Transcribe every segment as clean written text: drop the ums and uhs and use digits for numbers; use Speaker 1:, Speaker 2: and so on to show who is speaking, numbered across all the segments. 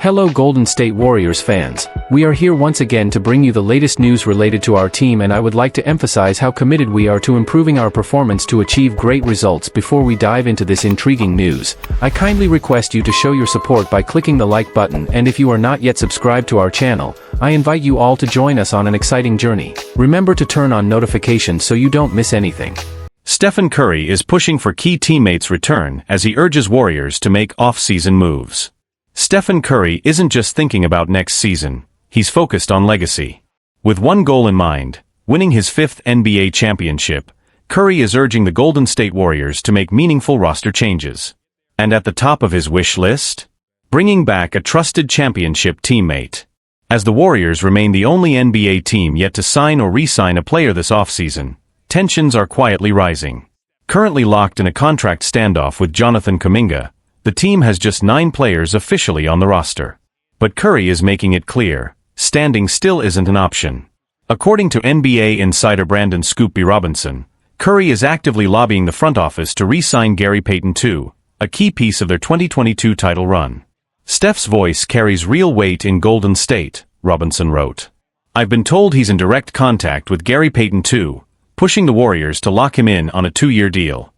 Speaker 1: Hello Golden State Warriors fans, we are here once again to bring you the latest news related to our team, and I would like to emphasize how committed we are to improving our performance to achieve great results. Before we dive into this intriguing news, I kindly request you to show your support by clicking the like button, and if you are not yet subscribed to our channel, I invite you all to join us on an exciting journey. Remember to turn on notifications so you don't miss anything.
Speaker 2: Stephen Curry is pushing for key teammates' return as he urges Warriors to make off-season moves. Stephen Curry isn't just thinking about next season, he's focused on legacy. With one goal in mind, winning his fifth NBA championship, Curry is urging the Golden State Warriors to make meaningful roster changes. And at the top of his wish list? Bringing back a trusted championship teammate. As the Warriors remain the only NBA team yet to sign or re-sign a player this offseason, tensions are quietly rising. Currently locked in a contract standoff with Jonathan Kuminga, the team has just 9 players officially on the roster. But Curry is making it clear, standing still isn't an option. According to NBA insider Brandon "Scoop B. Robinson, Curry is actively lobbying the front office to re-sign Gary Payton II, a key piece of their 2022 title run. "Steph's voice carries real weight in Golden State," Robinson wrote. "I've been told he's in direct contact with Gary Payton II, pushing the Warriors to lock him in on a 2-year deal."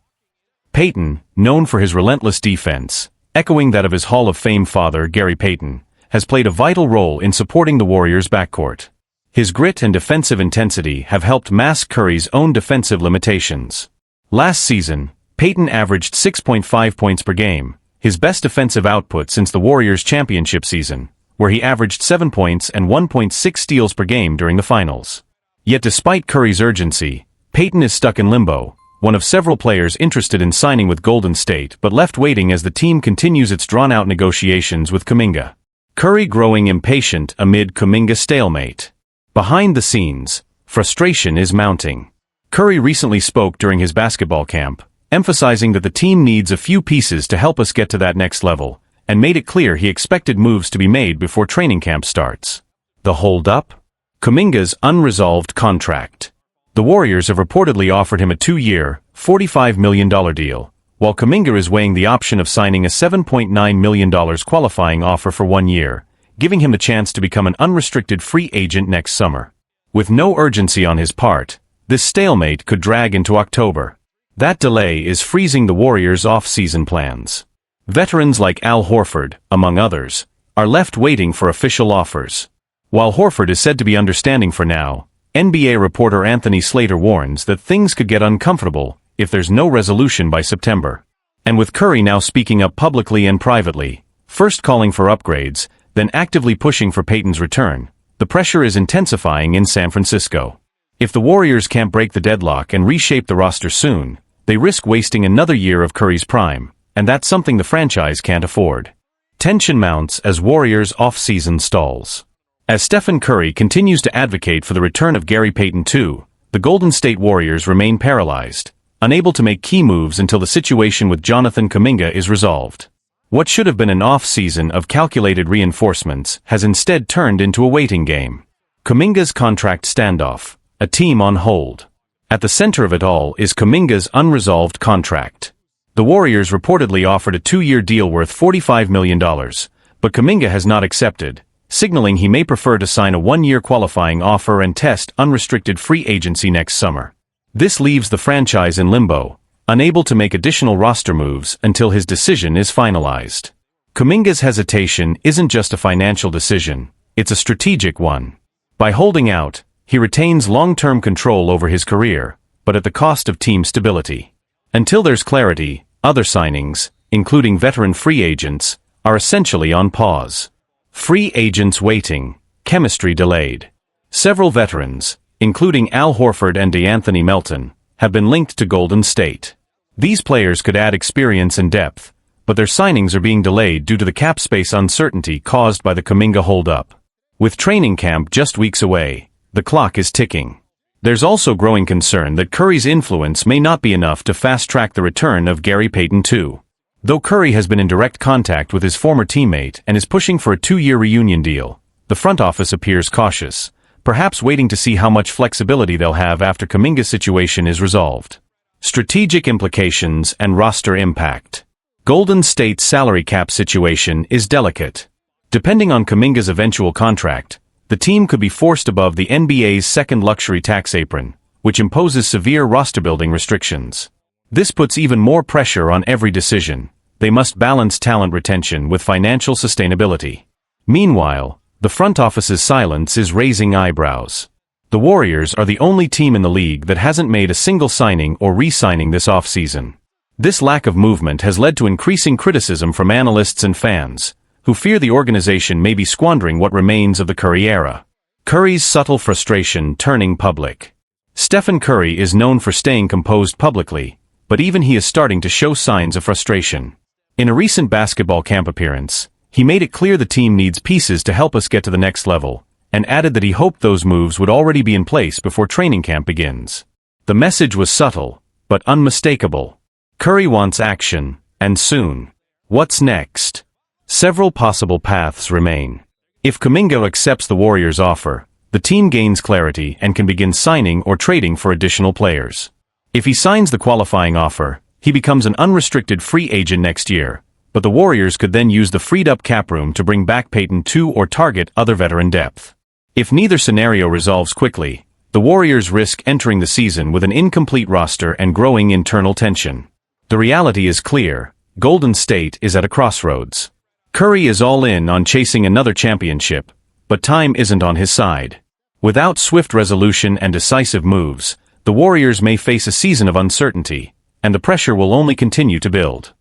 Speaker 2: Payton, known for his relentless defense, echoing that of his Hall of Fame father Gary Payton, has played a vital role in supporting the Warriors' backcourt. His grit and defensive intensity have helped mask Curry's own defensive limitations. Last season, Payton averaged 6.5 points per game, his best defensive output since the Warriors' championship season, where he averaged 7 points and 1.6 steals per game during the finals. Yet despite Curry's urgency, Payton is stuck in limbo, one of several players interested in signing with Golden State but left waiting as the team continues its drawn-out negotiations with Kuminga. Curry growing impatient amid Kuminga stalemate. Behind the scenes, frustration is mounting. Curry recently spoke during his basketball camp, emphasizing that the team needs a few pieces to help us get to that next level, and made it clear he expected moves to be made before training camp starts. The hold-up? Kuminga's unresolved contract. The Warriors have reportedly offered him a 2-year, $45 million deal, while Kuminga is weighing the option of signing a $7.9 million qualifying offer for 1 year, giving him the chance to become an unrestricted free agent next summer. With no urgency on his part, this stalemate could drag into October. That delay is freezing the Warriors' off-season plans. Veterans like Al Horford, among others, are left waiting for official offers. While Horford is said to be understanding for now, NBA reporter Anthony Slater warns that things could get uncomfortable if there's no resolution by September. And with Curry now speaking up publicly and privately, first calling for upgrades, then actively pushing for Payton's return, the pressure is intensifying in San Francisco. If the Warriors can't break the deadlock and reshape the roster soon, they risk wasting another year of Curry's prime, and that's something the franchise can't afford. Tension mounts as Warriors' off-season stalls. As Stephen Curry continues to advocate for the return of Gary Payton II, the Golden State Warriors remain paralyzed, unable to make key moves until the situation with Jonathan Kuminga is resolved. What should have been an off-season of calculated reinforcements has instead turned into a waiting game. Kuminga's contract standoff, a team on hold. At the center of it all is Kuminga's unresolved contract. The Warriors reportedly offered a 2-year deal worth $45 million, but Kuminga has not accepted, signaling he may prefer to sign a 1-year qualifying offer and test unrestricted free agency next summer. This leaves the franchise in limbo, unable to make additional roster moves until his decision is finalized. Kuminga's hesitation isn't just a financial decision, it's a strategic one. By holding out, he retains long-term control over his career, but at the cost of team stability. Until there's clarity, other signings, including veteran free agents, are essentially on pause. Free agents waiting, chemistry delayed. Several veterans, including Al Horford and DeAnthony Melton, have been linked to Golden State. These players could add experience and depth, but their signings are being delayed due to the cap space uncertainty caused by the Kuminga hold-up. With training camp just weeks away, the clock is ticking. There's also growing concern that Curry's influence may not be enough to fast-track the return of Gary Payton II. Though Curry has been in direct contact with his former teammate and is pushing for a 2-year reunion deal, the front office appears cautious, perhaps waiting to see how much flexibility they'll have after Kuminga's situation is resolved. Strategic implications and roster impact. Golden State's salary cap situation is delicate. Depending on Kuminga's eventual contract, the team could be forced above the NBA's second luxury tax apron, which imposes severe roster-building restrictions. This puts even more pressure on every decision. They must balance talent retention with financial sustainability. Meanwhile, the front office's silence is raising eyebrows. The Warriors are the only team in the league that hasn't made a single signing or re-signing this offseason. This lack of movement has led to increasing criticism from analysts and fans, who fear the organization may be squandering what remains of the Curry era. Curry's subtle frustration turning public. Stephen Curry is known for staying composed publicly, but even he is starting to show signs of frustration. In a recent basketball camp appearance, he made it clear the team needs pieces to help us get to the next level, and added that he hoped those moves would already be in place before training camp begins. The message was subtle, but unmistakable. Curry wants action, and soon. What's next? Several possible paths remain. If Kuminga accepts the Warriors' offer, the team gains clarity and can begin signing or trading for additional players. If he signs the qualifying offer, he becomes an unrestricted free agent next year, but the Warriors could then use the freed-up cap room to bring back Peyton II or target other veteran depth. If neither scenario resolves quickly, the Warriors risk entering the season with an incomplete roster and growing internal tension. The reality is clear: Golden State is at a crossroads. Curry is all in on chasing another championship, but time isn't on his side. Without swift resolution and decisive moves, the Warriors may face a season of uncertainty, and the pressure will only continue to build.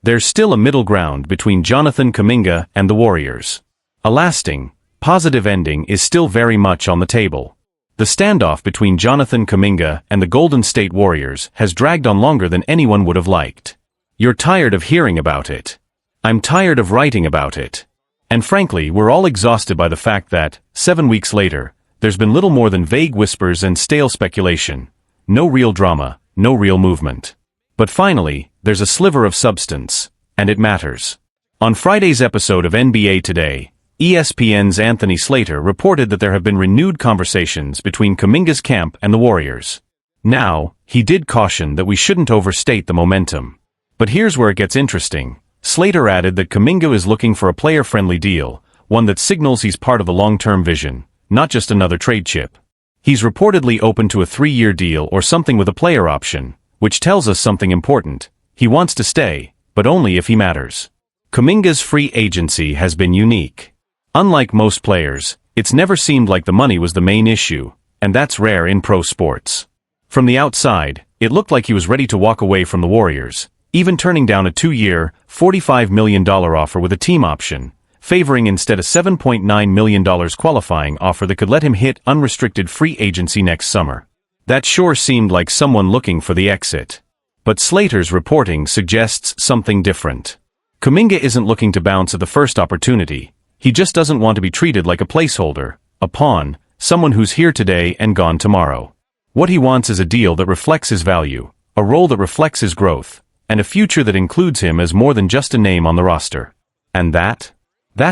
Speaker 2: There's still a middle ground between Jonathan Kuminga and the Warriors. A lasting, positive ending is still very much on the table. The standoff between Jonathan Kuminga and the Golden State Warriors has dragged on longer than anyone would have liked. You're tired of hearing about it. I'm tired of writing about it. And frankly, we're all exhausted by the fact that, 7 weeks later, there's been little more than vague whispers and stale speculation. No real drama, no real movement. But finally, there's a sliver of substance, and it matters. On Friday's episode of NBA Today, ESPN's Anthony Slater reported that there have been renewed conversations between Kuminga's camp and the Warriors. Now, he did caution that we shouldn't overstate the momentum. But here's where it gets interesting. Slater added that Kuminga is looking for a player-friendly deal, one that signals he's part of the long-term vision, not just another trade chip. He's reportedly open to a 3-year deal or something with a player option, which tells us something important. He wants to stay, but only if he matters. Kuminga's free agency has been unique. Unlike most players, it's never seemed like the money was the main issue, and that's rare in pro sports. From the outside, it looked like he was ready to walk away from the Warriors, even turning down a 2-year, $45 million offer with a team option, favoring instead a $7.9 million qualifying offer that could let him hit unrestricted free agency next summer. That sure seemed like someone looking for the exit. But Slater's reporting suggests something different. Kuminga isn't looking to bounce at the first opportunity. He just doesn't want to be treated like a placeholder, a pawn, someone who's here today and gone tomorrow. What he wants is a deal that reflects his value, a role that reflects his growth, and a future that includes him as more than just a name on the roster. And that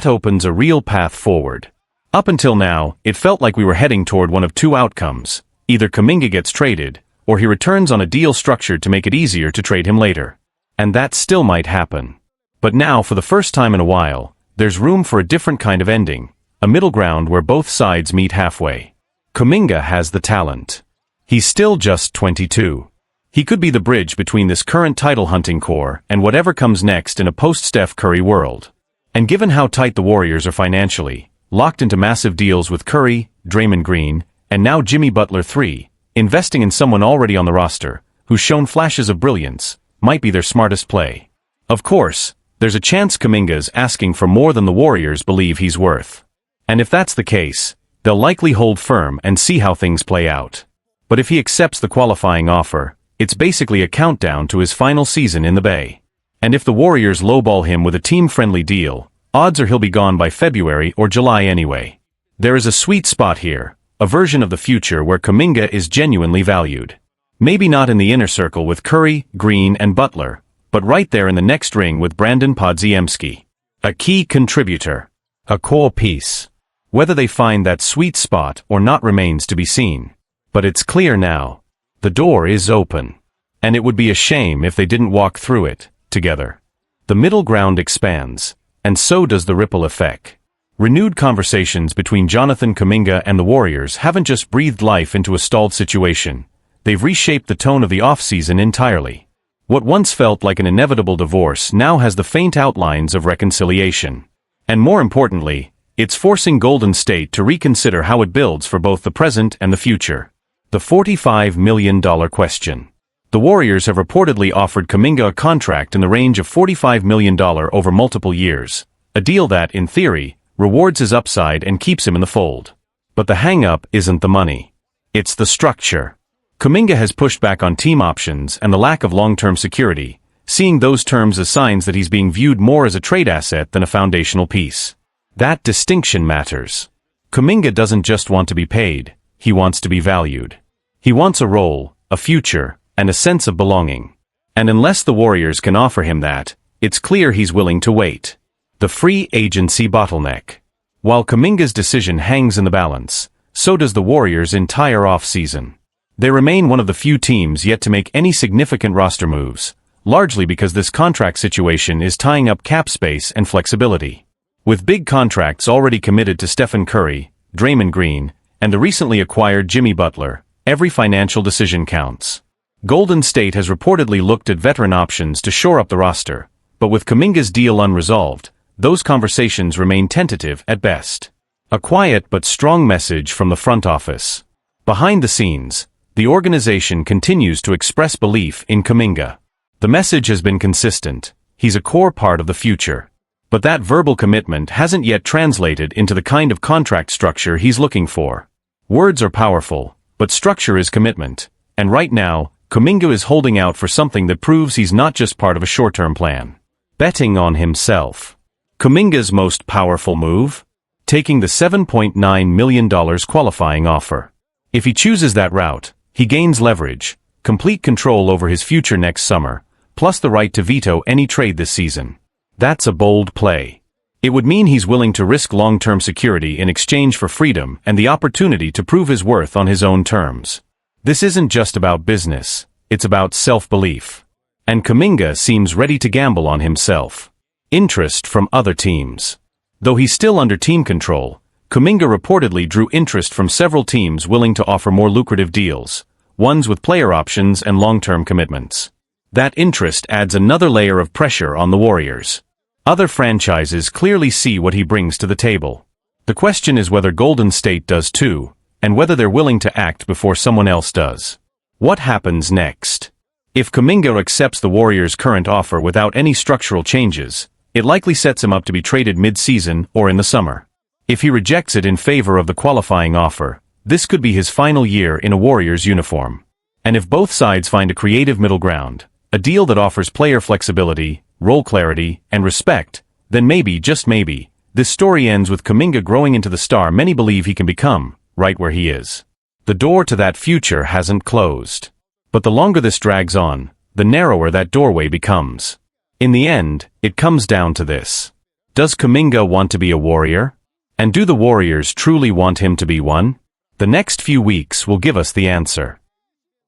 Speaker 2: opens a real path forward. Up until now, it felt like we were heading toward one of two outcomes. Either Kuminga gets traded, or he returns on a deal structured to make it easier to trade him later. And that still might happen. But now, for the first time in a while, there's room for a different kind of ending, a middle ground where both sides meet halfway. Kuminga has the talent. He's still just 22. He could be the bridge between this current title-hunting core and whatever comes next in a post-Steph Curry world. And given how tight the Warriors are financially, locked into massive deals with Curry, Draymond Green, and now Jimmy Butler III, investing in someone already on the roster, who's shown flashes of brilliance, might be their smartest play. Of course, there's a chance Kuminga's asking for more than the Warriors believe he's worth. And if that's the case, they'll likely hold firm and see how things play out. But if he accepts the qualifying offer, it's basically a countdown to his final season in the Bay. And if the Warriors lowball him with a team-friendly deal, odds are he'll be gone by February or July anyway. There is a sweet spot here, a version of the future where Kuminga is genuinely valued. Maybe not in the inner circle with Curry, Green, and Butler, but right there in the next ring with Brandon Podziemski. A key contributor. A core piece. Whether they find that sweet spot or not remains to be seen. But it's clear now. The door is open. And it would be a shame if they didn't walk through it, together. The middle ground expands, and so does the ripple effect. Renewed conversations between Jonathan Kuminga and the Warriors haven't just breathed life into a stalled situation, they've reshaped the tone of the offseason entirely. What once felt like an inevitable divorce now has the faint outlines of reconciliation. And more importantly, it's forcing Golden State to reconsider how it builds for both the present and the future. The $45 million question. The Warriors have reportedly offered Kuminga a contract in the range of $45 million over multiple years, a deal that, in theory, rewards his upside and keeps him in the fold. But the hang-up isn't the money. It's the structure. Kuminga has pushed back on team options and the lack of long-term security, seeing those terms as signs that he's being viewed more as a trade asset than a foundational piece. That distinction matters. Kuminga doesn't just want to be paid, he wants to be valued. He wants a role, a future, and a sense of belonging. And unless the Warriors can offer him that, it's clear he's willing to wait. The free agency bottleneck. While Kuminga's decision hangs in the balance, so does the Warriors' entire offseason. They remain one of the few teams yet to make any significant roster moves, largely because this contract situation is tying up cap space and flexibility. With big contracts already committed to Stephen Curry, Draymond Green, and the recently acquired Jimmy Butler, every financial decision counts. Golden State has reportedly looked at veteran options to shore up the roster, but with Kuminga's deal unresolved, those conversations remain tentative at best. A quiet but strong message from the front office. Behind the scenes, the organization continues to express belief in Kuminga. The message has been consistent: he's a core part of the future. But that verbal commitment hasn't yet translated into the kind of contract structure he's looking for. Words are powerful, but structure is commitment. And right now, Kuminga is holding out for something that proves he's not just part of a short-term plan. Betting on himself. Kuminga's most powerful move? Taking the $7.9 million qualifying offer. If he chooses that route, he gains leverage, complete control over his future next summer, plus the right to veto any trade this season. That's a bold play. It would mean he's willing to risk long-term security in exchange for freedom and the opportunity to prove his worth on his own terms. This isn't just about business, it's about self-belief. And Kuminga seems ready to gamble on himself. Interest from other teams. Though he's still under team control, Kuminga reportedly drew interest from several teams willing to offer more lucrative deals, ones with player options and long-term commitments. That interest adds another layer of pressure on the Warriors. Other franchises clearly see what he brings to the table. The question is whether Golden State does too, and whether they're willing to act before someone else does. What happens next? If Kuminga accepts the Warriors' current offer without any structural changes, it likely sets him up to be traded mid-season or in the summer. If he rejects it in favor of the qualifying offer, this could be his final year in a Warriors uniform. And if both sides find a creative middle ground, a deal that offers player flexibility, role clarity, and respect, then maybe, just maybe, this story ends with Kuminga growing into the star many believe he can become, right where he is. The door to that future hasn't closed. But the longer this drags on, the narrower that doorway becomes. In the end, it comes down to this. Does Kuminga want to be a Warrior? And do the Warriors truly want him to be one? The next few weeks will give us the answer.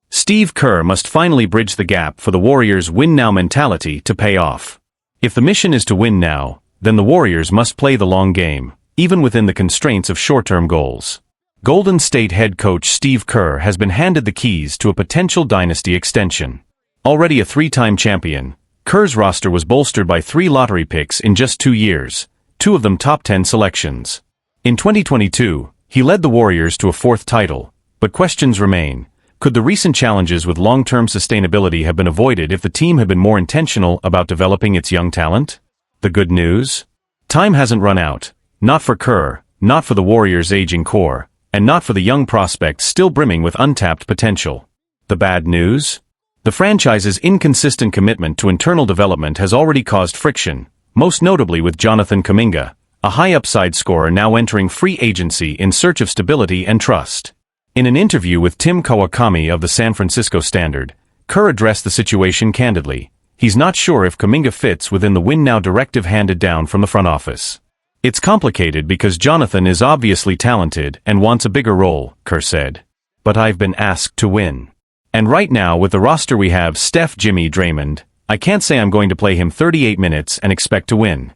Speaker 2: Steve Kerr must finally bridge the gap for the Warriors' win-now mentality to pay off. If the mission is to win now, then the Warriors must play the long game, even within the constraints of short-term goals. Golden State head coach Steve Kerr has been handed the keys to a potential dynasty extension. Already a three-time champion, Kerr's roster was bolstered by 3 lottery picks in just 2 years, 2 of them top 10 selections. In 2022, he led the Warriors to a 4th title, but questions remain. Could the recent challenges with long-term sustainability have been avoided if the team had been more intentional about developing its young talent? The good news? Time hasn't run out, not for Kerr, not for the Warriors' aging core, and not for the young prospects still brimming with untapped potential. The bad news? The franchise's inconsistent commitment to internal development has already caused friction, most notably with Jonathan Kuminga, a high-upside scorer now entering free agency in search of stability and trust. In an interview with Tim Kawakami of the San Francisco Standard, Kerr addressed the situation candidly. He's not sure if Kuminga fits within the win-now directive handed down from the front office. It's complicated because Jonathan is obviously talented and wants a bigger role, Kerr said. But I've been asked to win. And right now with the roster we have Steph, Jimmy, Draymond, I can't say I'm going to play him 38 minutes and expect to win.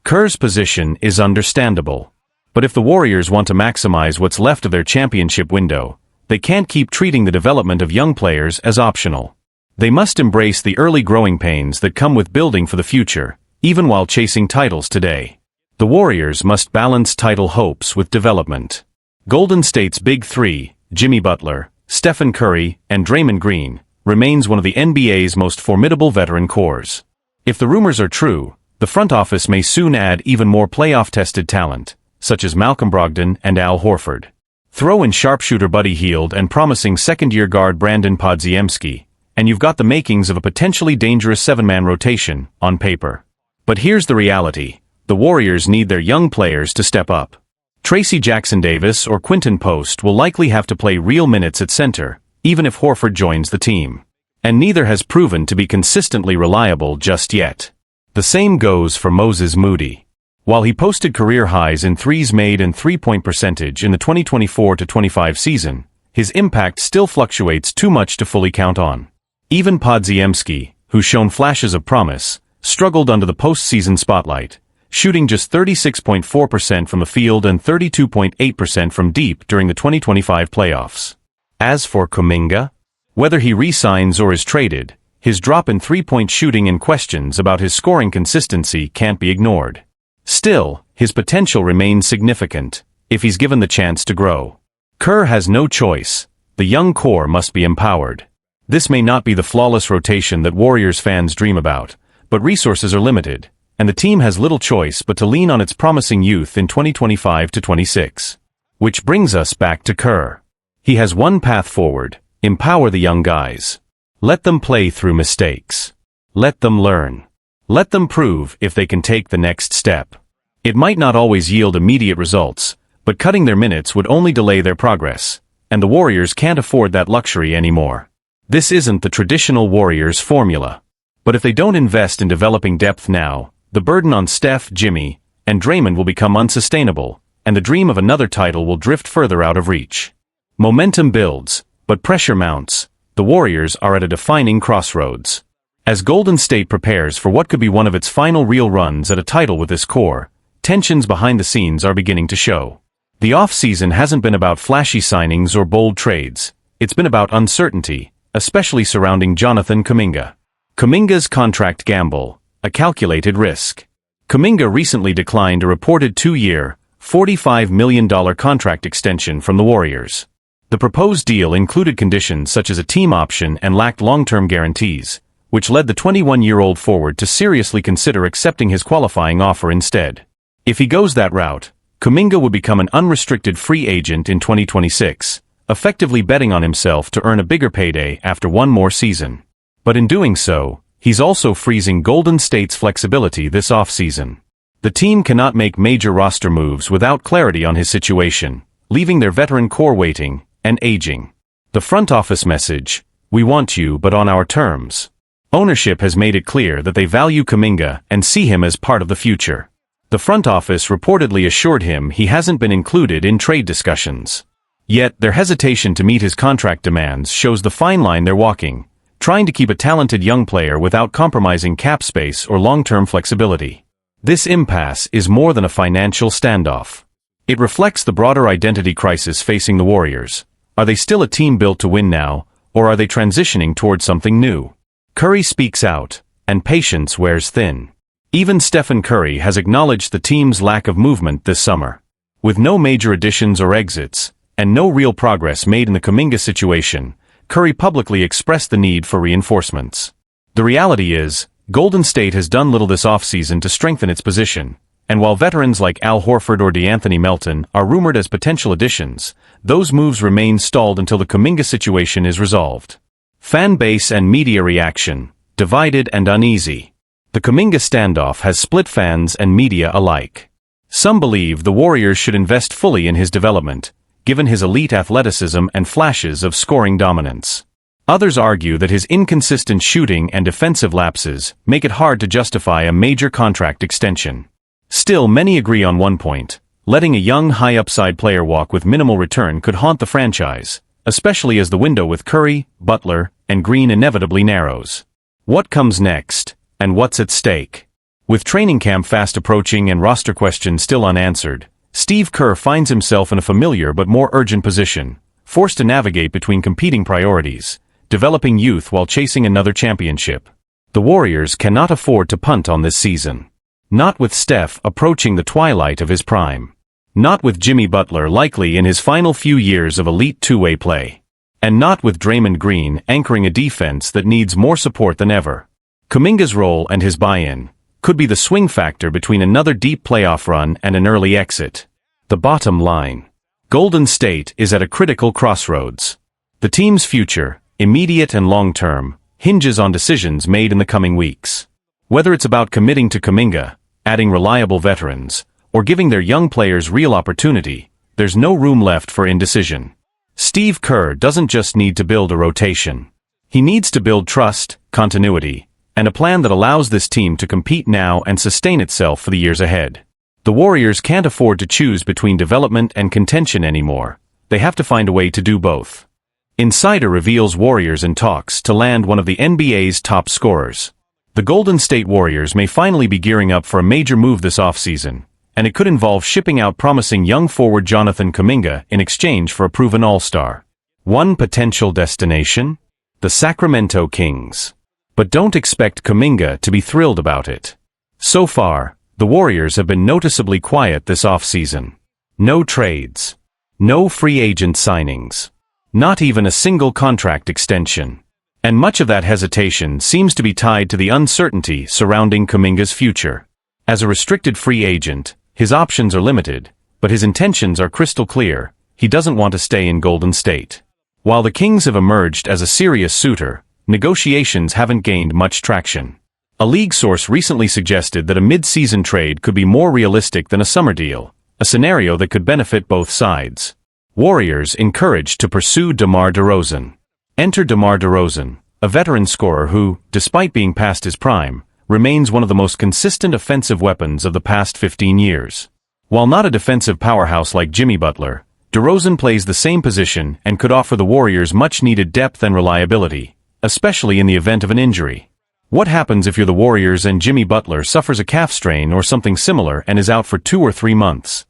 Speaker 2: Kerr's position is understandable. But if the Warriors want to maximize what's left of their championship window, they can't keep treating the development of young players as optional. They must embrace the early growing pains that come with building for the future, even while chasing titles today. The Warriors must balance title hopes with development. Golden State's Big Three, Jimmy Butler, Stephen Curry, and Draymond Green, remains one of the NBA's most formidable veteran cores. If the rumors are true, the front office may soon add even more playoff-tested talent, such as Malcolm Brogdon and Al Horford. Throw in sharpshooter Buddy Hield and promising second-year guard Brandon Podziemski, and you've got the makings of a potentially dangerous seven-man rotation, on paper. But here's the reality. The Warriors need their young players to step up. Tracy Jackson-Davis or Quinton Post will likely have to play real minutes at center, even if Horford joins the team. And neither has proven to be consistently reliable just yet. The same goes for Moses Moody. While he posted career highs in threes made and three-point percentage in the 2024-25 season, his impact still fluctuates too much to fully count on. Even Podziemski, who's shown flashes of promise, struggled under the postseason spotlight, shooting just 36.4% from the field and 32.8% from deep during the 2025 playoffs. As for Kuminga, whether he re-signs or is traded, his drop in three-point shooting and questions about his scoring consistency can't be ignored. Still, his potential remains significant, if he's given the chance to grow. Kerr has no choice. The young core must be empowered. This may not be the flawless rotation that Warriors fans dream about, but resources are limited, and the team has little choice but to lean on its promising youth in 2025-26. Which brings us back to Kerr. He has one path forward: empower the young guys. Let them play through mistakes. Let them learn. Let them prove if they can take the next step. It might not always yield immediate results, but cutting their minutes would only delay their progress, and the Warriors can't afford that luxury anymore. This isn't the traditional Warriors formula. But if they don't invest in developing depth now, the burden on Steph, Jimmy, and Draymond will become unsustainable, and the dream of another title will drift further out of reach. Momentum builds, but pressure mounts. The Warriors are at a defining crossroads. As Golden State prepares for what could be one of its final real runs at a title with this core, tensions behind the scenes are beginning to show. The off-season hasn't been about flashy signings or bold trades. It's been about uncertainty, especially surrounding Jonathan Kuminga. Kuminga's contract gamble, a calculated risk. Kuminga recently declined a reported 2-year, $45 million contract extension from the Warriors. The proposed deal included conditions such as a team option and lacked long-term guarantees, which led the 21-year-old forward to seriously consider accepting his qualifying offer instead. If he goes that route, Kuminga would become an unrestricted free agent in 2026, effectively betting on himself to earn a bigger payday after one more season. But in doing so, he's also freezing Golden State's flexibility this offseason. The team cannot make major roster moves without clarity on his situation, leaving their veteran core waiting and aging. The front office message: "We want you but on our terms." Ownership has made it clear that they value Kuminga and see him as part of the future. The front office reportedly assured him he hasn't been included in trade discussions. Yet their hesitation to meet his contract demands shows the fine line they're walking, trying to keep a talented young player without compromising cap space or long-term flexibility. This impasse is more than a financial standoff. It reflects the broader identity crisis facing the Warriors. Are they still a team built to win now, or are they transitioning towards something new? Curry speaks out, and patience wears thin. Even Stephen Curry has acknowledged the team's lack of movement this summer. With no major additions or exits, and no real progress made in the Kuminga situation, Curry publicly expressed the need for reinforcements. The reality is, Golden State has done little this offseason to strengthen its position, and while veterans like Al Horford or DeAnthony Melton are rumored as potential additions, those moves remain stalled until the Kuminga situation is resolved. Fan base and media reaction, divided and uneasy. The Kuminga standoff has split fans and media alike. Some believe the Warriors should invest fully in his development, given his elite athleticism and flashes of scoring dominance. Others argue that his inconsistent shooting and defensive lapses make it hard to justify a major contract extension. Still, many agree on one point: letting a young, high-upside player walk with minimal return could haunt the franchise, especially as the window with Curry, Butler, and Green inevitably narrows. What comes next, and what's at stake? With training camp fast approaching and roster questions still unanswered, Steve Kerr finds himself in a familiar but more urgent position, forced to navigate between competing priorities, developing youth while chasing another championship. The Warriors cannot afford to punt on this season. Not with Steph approaching the twilight of his prime. Not with Jimmy Butler likely in his final few years of elite two-way play. And not with Draymond Green anchoring a defense that needs more support than ever. Kuminga's role and his buy-in could be the swing factor between another deep playoff run and an early exit. The bottom line. Golden State is at a critical crossroads. The team's future, immediate and long-term, hinges on decisions made in the coming weeks. Whether it's about committing to Kuminga, adding reliable veterans, or giving their young players real opportunity, there's no room left for indecision. Steve Kerr doesn't just need to build a rotation. He needs to build trust, continuity, and a plan that allows this team to compete now and sustain itself for the years ahead. The Warriors can't afford to choose between development and contention anymore. They have to find a way to do both. Insider reveals Warriors in talks to land one of the NBA's top scorers. The Golden State Warriors may finally be gearing up for a major move this offseason, and it could involve shipping out promising young forward Jonathan Kuminga in exchange for a proven all-star. One potential destination? The Sacramento Kings. But don't expect Kuminga to be thrilled about it. So far, the Warriors have been noticeably quiet this offseason. No trades. No free agent signings. Not even a single contract extension. And much of that hesitation seems to be tied to the uncertainty surrounding Kuminga's future. As a restricted free agent, his options are limited, but his intentions are crystal clear. He doesn't want to stay in Golden State. While the Kings have emerged as a serious suitor, negotiations haven't gained much traction. A league source recently suggested that a mid-season trade could be more realistic than a summer deal, a scenario that could benefit both sides. Warriors encouraged to pursue DeMar DeRozan. Enter DeMar DeRozan, a veteran scorer who, despite being past his prime, remains one of the most consistent offensive weapons of the past 15 years. While not a defensive powerhouse like Jimmy Butler, DeRozan plays the same position and could offer the Warriors much-needed depth and reliability, especially in the event of an injury. What happens if you're the Warriors and Jimmy Butler suffers a calf strain or something similar and is out for 2 or 3 months?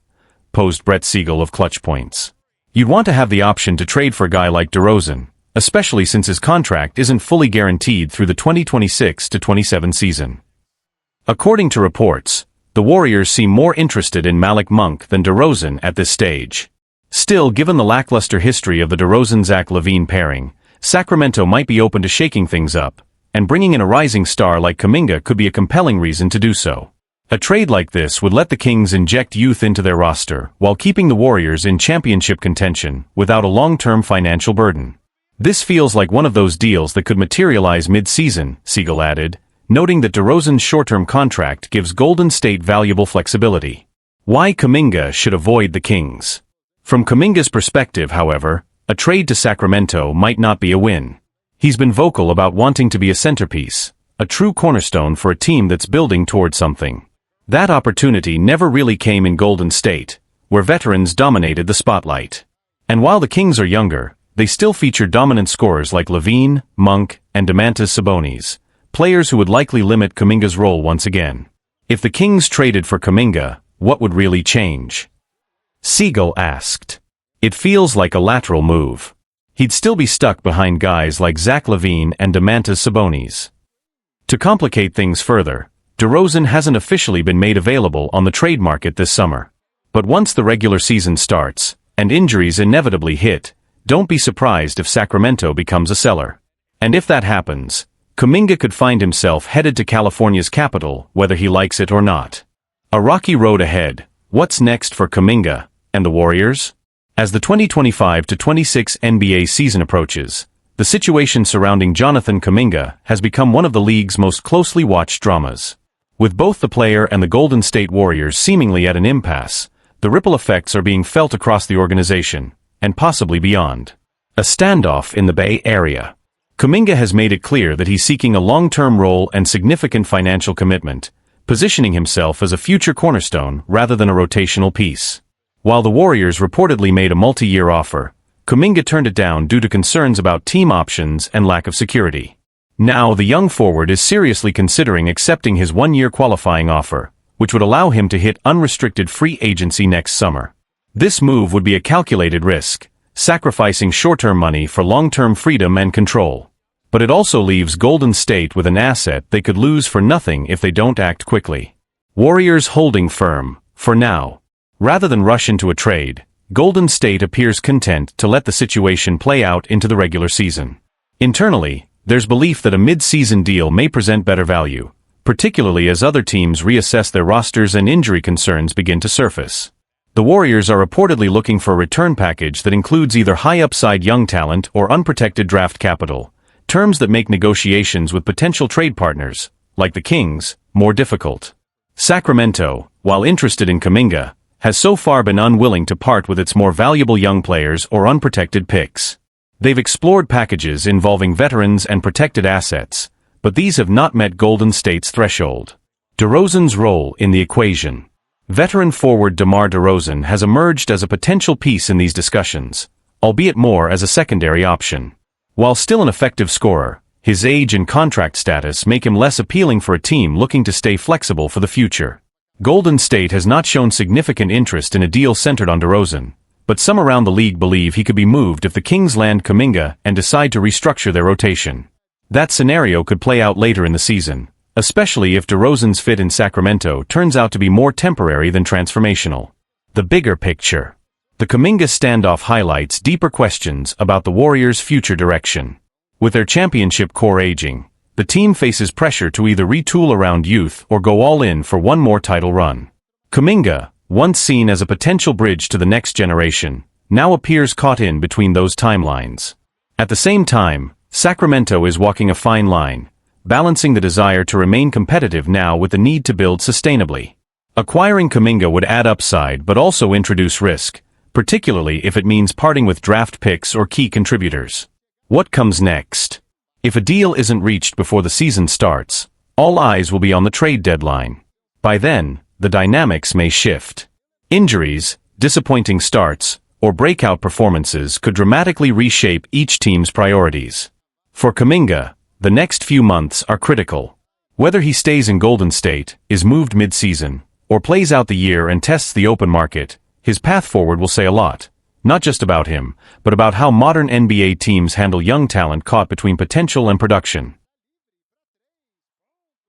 Speaker 2: Posed Brett Siegel of Clutch Points. You'd want to have the option to trade for a guy like DeRozan, especially since his contract isn't fully guaranteed through the 2026-27 season. According to reports, the Warriors seem more interested in Malik Monk than DeRozan at this stage. Still, given the lackluster history of the DeRozan-Zach LaVine pairing, Sacramento might be open to shaking things up, and bringing in a rising star like Kuminga could be a compelling reason to do so. A trade like this would let the Kings inject youth into their roster while keeping the Warriors in championship contention without a long-term financial burden. This feels like one of those deals that could materialize mid-season, Siegel added, noting that DeRozan's short-term contract gives Golden State valuable flexibility. Why Kuminga should avoid the Kings? From Kuminga's perspective, however, a trade to Sacramento might not be a win. He's been vocal about wanting to be a centerpiece, a true cornerstone for a team that's building toward something. That opportunity never really came in Golden State, where veterans dominated the spotlight. And while the Kings are younger, they still feature dominant scorers like LaVine, Monk, and Domantas Sabonis, players who would likely limit Kuminga's role once again. If the Kings traded for Kuminga, what would really change? Siegel asked. It feels like a lateral move. He'd still be stuck behind guys like Zach LaVine and Domantas Sabonis. To complicate things further, DeRozan hasn't officially been made available on the trade market this summer. But once the regular season starts, and injuries inevitably hit, don't be surprised if Sacramento becomes a seller. And if that happens, Kuminga could find himself headed to California's capital whether he likes it or not. A rocky road ahead. What's next for Kuminga and the Warriors? As the 2025-26 NBA season approaches, the situation surrounding Jonathan Kuminga has become one of the league's most closely watched dramas. With both the player and the Golden State Warriors seemingly at an impasse, the ripple effects are being felt across the organization, and possibly beyond. A standoff in the Bay Area. Kuminga has made it clear that he's seeking a long-term role and significant financial commitment, positioning himself as a future cornerstone rather than a rotational piece. While the Warriors reportedly made a multi-year offer, Kuminga turned it down due to concerns about team options and lack of security. Now the young forward is seriously considering accepting his one-year qualifying offer, which would allow him to hit unrestricted free agency next summer. This move would be a calculated risk, sacrificing short-term money for long-term freedom and control. But it also leaves Golden State with an asset they could lose for nothing if they don't act quickly. Warriors holding firm, for now. Rather than rush into a trade, Golden State appears content to let the situation play out into the regular season. Internally, there's belief that a mid-season deal may present better value, particularly as other teams reassess their rosters and injury concerns begin to surface. The Warriors are reportedly looking for a return package that includes either high-upside young talent or unprotected draft capital, terms that make negotiations with potential trade partners, like the Kings, more difficult. Sacramento, while interested in Kuminga, has so far been unwilling to part with its more valuable young players or unprotected picks. They've explored packages involving veterans and protected assets, but these have not met Golden State's threshold. DeRozan's role in the equation. Veteran forward DeMar DeRozan has emerged as a potential piece in these discussions, albeit more as a secondary option. While still an effective scorer, his age and contract status make him less appealing for a team looking to stay flexible for the future. Golden State has not shown significant interest in a deal centered on DeRozan, but some around the league believe he could be moved if the Kings land Kuminga and decide to restructure their rotation. That scenario could play out later in the season, especially if DeRozan's fit in Sacramento turns out to be more temporary than transformational. The bigger picture. The Kuminga standoff highlights deeper questions about the Warriors' future direction. With their championship core aging, the team faces pressure to either retool around youth or go all in for one more title run. Kuminga, once seen as a potential bridge to the next generation, now appears caught in between those timelines. At the same time, Sacramento is walking a fine line, balancing the desire to remain competitive now with the need to build sustainably. Acquiring Kuminga would add upside but also introduce risk, particularly if it means parting with draft picks or key contributors. What comes next? If a deal isn't reached before the season starts, all eyes will be on the trade deadline. By then, the dynamics may shift. Injuries, disappointing starts, or breakout performances could dramatically reshape each team's priorities. For Kuminga, the next few months are critical. Whether he stays in Golden State, is moved mid-season, or plays out the year and tests the open market, his path forward will say a lot, not just about him, but about how modern NBA teams handle young talent caught between potential and production.